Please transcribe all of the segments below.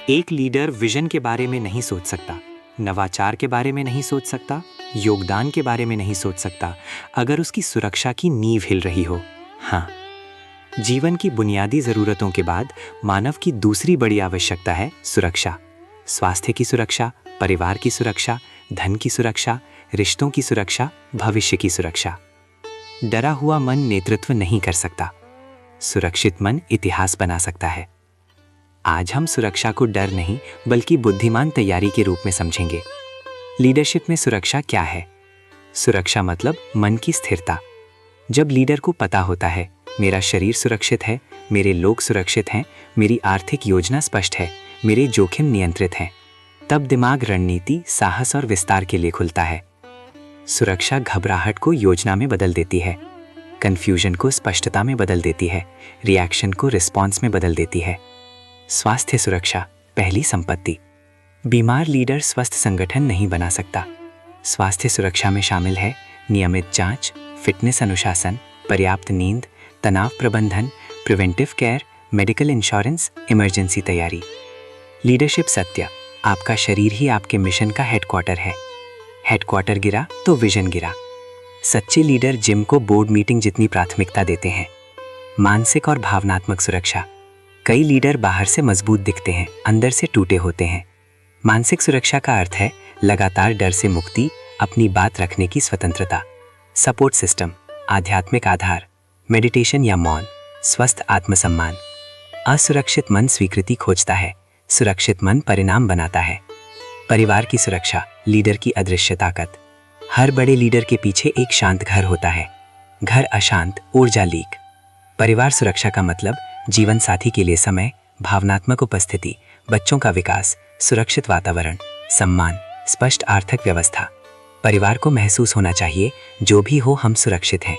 एक leader vision के बारे में नहीं सोच सकता, नवाचार के बारे में नहीं सोच सकता, योगदान के बारे में नहीं सोच सकता अगर उसकी सुरक्षा की नींव हिल रही हो। हाँ, जीवन की बुनियादी जरूरतों के बाद मानव की दूसरी बड़ी आवश्यकता है सुरक्षा। स्वास्थ्य की सुरक्षा, परिवार की सुरक्षा, धन की सुरक्षा, रिश्तों की सुरक्षा, भविष्य की सुरक्षा। डरा हुआ मन नेतृत्व नहीं कर सकता, सुरक्षित मन इतिहास बना सकता है। आज हम सुरक्षा को डर नहीं बल्कि बुद्धिमान तैयारी के रूप में समझेंगे। लीडरशिप में सुरक्षा क्या है? सुरक्षा मतलब मन की स्थिरता। जब लीडर को पता होता है मेरा शरीर सुरक्षित है, मेरे लोग सुरक्षित हैं, मेरी आर्थिक योजना स्पष्ट है, मेरे जोखिम नियंत्रित हैं, तब दिमाग रणनीति, साहस और विस्तार के लिए खुलता है। सुरक्षा घबराहट को योजना में बदल देती है, कंफ्यूजन को स्पष्टता में बदल देती है, रिएक्शन को रिस्पॉन्स में बदल देती है। स्वास्थ्य सुरक्षा पहली संपत्ति। बीमार लीडर स्वस्थ संगठन नहीं बना सकता। स्वास्थ्य सुरक्षा में शामिल है नियमित जांच, फिटनेस अनुशासन, पर्याप्त नींद, तनाव प्रबंधन, preventive care, medical insurance, emergency तैयारी। लीडरशिप सत्य, आपका शरीर ही आपके मिशन का हेडक्वार्टर है। हेडक्वार्टर गिरा तो विजन गिरा। सच्चे लीडर जिम को बोर्ड मीटिंग जितनी प्राथमिकता देते हैं। मानसिक और भावनात्मक सुरक्षा। कई लीडर बाहर से मजबूत दिखते हैं, अंदर से टूटे होते हैं। मानसिक सुरक्षा का अर्थ है लगातार डर से मुक्ति, अपनी बात रखने की स्वतंत्रता। सपोर्ट सिस्टम, आध्यात्मिक आधार, मेडिटेशन या मौन, स्वस्थ आत्मसम्मान। असुरक्षित मन स्वीकृति खोजता है, सुरक्षित मन परिणाम बनाता है। परिवार की सुरक्षा, लीडर की अदृश्य ताकत। हर बड़े लीडर के पीछे एक शांत घर होता है। घर अशांत, ऊर्जा लीक। परिवार सुरक्षा का मतलब जीवन साथी के लिए समय, भावनात्मक उपस्थिति, बच्चों का विकास, सुरक्षित वातावरण, सम्मान, स्पष्ट आर्थिक व्यवस्था। परिवार को महसूस होना चाहिए जो भी हो हम सुरक्षित हैं।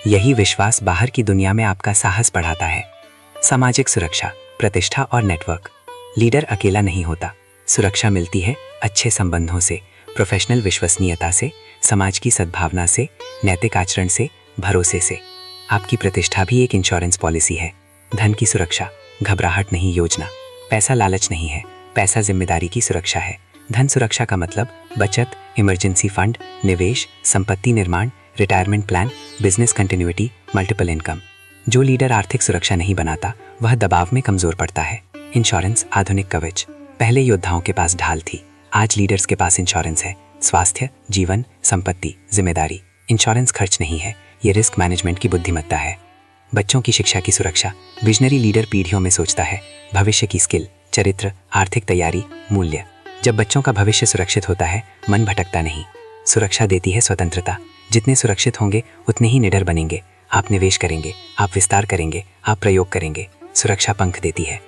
यही विश्वास बाहर की दुनिया में आपका साहस बढ़ाता है। सामाजिक सुरक्षा, प्रतिष्ठा और नेटवर्क। लीडर अकेला नहीं होता, सुरक्षा मिलती है अच्छे संबंधों से, प्रोफेशनल विश्वसनीयता से, समाज की सद्भावना से, नैतिक आचरण से, भरोसे से। आपकी प्रतिष्ठा भी एक इंश्योरेंस पॉलिसी है। धन की सुरक्षा, घबराहट नहीं योजना। पैसा लालच नहीं है, पैसा जिम्मेदारी की सुरक्षा है। धन सुरक्षा का मतलब बचत, इमरजेंसी फंड, निवेश, संपत्ति निर्माण, retirement plan, business continuity, multiple income. जो लीडर आर्थिक सुरक्षा नहीं बनाता वह दबाव में कमजोर पड़ता है। इंश्योरेंस आधुनिक कवच। पहले योद्धाओं के पास ढाल थी, आज लीडर्स के पास इंश्योरेंस है। स्वास्थ्य, जीवन, संपत्ति, जिम्मेदारी। इंश्योरेंस खर्च नहीं है, ये रिस्क मैनेजमेंट की बुद्धिमत्ता है। बच्चों की शिक्षा की सुरक्षा। विजनरी लीडर पीढ़ियों में सोचता है, भविष्य की स्किल, चरित्र, आर्थिक तैयारी, मूल्य। जब बच्चों का भविष्य सुरक्षित होता है मन भटकता नहीं। सुरक्षा देती है स्वतंत्रता। जितने सुरक्षित होंगे उतने ही निडर बनेंगे। आप निवेश करेंगे, आप विस्तार करेंगे, आप प्रयोग करेंगे। सुरक्षा पंख देती है।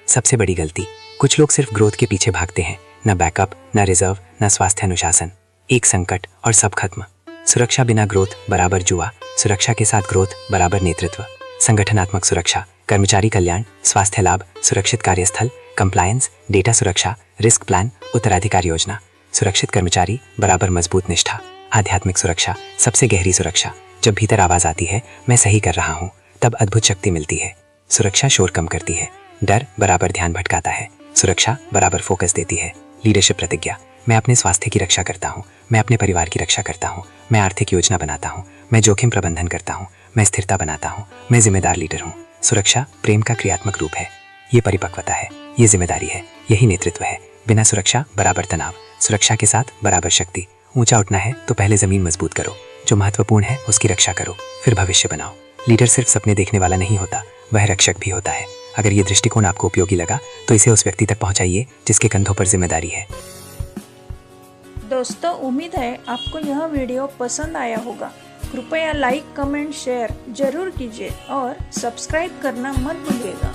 सबसे बड़ी गलती, कुछ लोग सिर्फ ग्रोथ के पीछे भागते हैं, न बैकअप, न रिजर्व, न स्वास्थ्य अनुशासन। एक संकट और सब खत्म। सुरक्षा बिना ग्रोथ बराबर जुआ, सुरक्षा के साथ ग्रोथ बराबर नेतृत्व। संगठनात्मक सुरक्षा, कर्मचारी कल्याण, स्वास्थ्य लाभ, सुरक्षित कार्यस्थल, कंप्लायंस, डेटा सुरक्षा, रिस्क प्लान, उत्तराधिकार योजना। सुरक्षित कर्मचारी बराबर मजबूत निष्ठा। आध्यात्मिक सुरक्षा, सबसे गहरी सुरक्षा। जब भीतर आवाज आती है मैं सही कर रहा हूँ, तब अद्भुत शक्ति मिलती है। सुरक्षा शोर कम करती है, डर बराबर ध्यान भटकाता है, सुरक्षा बराबर फोकस देती है। लीडरशिप प्रतिज्ञा, मैं अपने स्वास्थ्य की रक्षा करता हूँ, मैं अपने परिवार की रक्षा करता हूँ, मैं आर्थिक योजना बनाता हूँ, मैं जोखिम प्रबंधन करता हूँ, मैं स्थिरता बनाता हूँ, मैं जिम्मेदार लीडर हूँ। सुरक्षा प्रेम का क्रियात्मक रूप है, ये परिपक्वता है, ये जिम्मेदारी है, यही नेतृत्व है। बिना सुरक्षा बराबर तनाव, सुरक्षा के साथ बराबर शक्ति। ऊंचा उठना है तो पहले जमीन मजबूत करो, जो महत्वपूर्ण है उसकी रक्षा करो, फिर भविष्य बनाओ। लीडर सिर्फ सपने देखने वाला नहीं होता, वह रक्षक भी होता है। अगर ये दृष्टिकोण आपको उपयोगी लगा तो इसे उस व्यक्ति तक पहुंचाइए जिसके कंधों पर जिम्मेदारी है। दोस्तों, उम्मीद है आपको यह वीडियो पसंद आया होगा। कृपया लाइक, कमेंट, शेयर जरूर कीजिए और सब्सक्राइब करना मत भूलिएगा।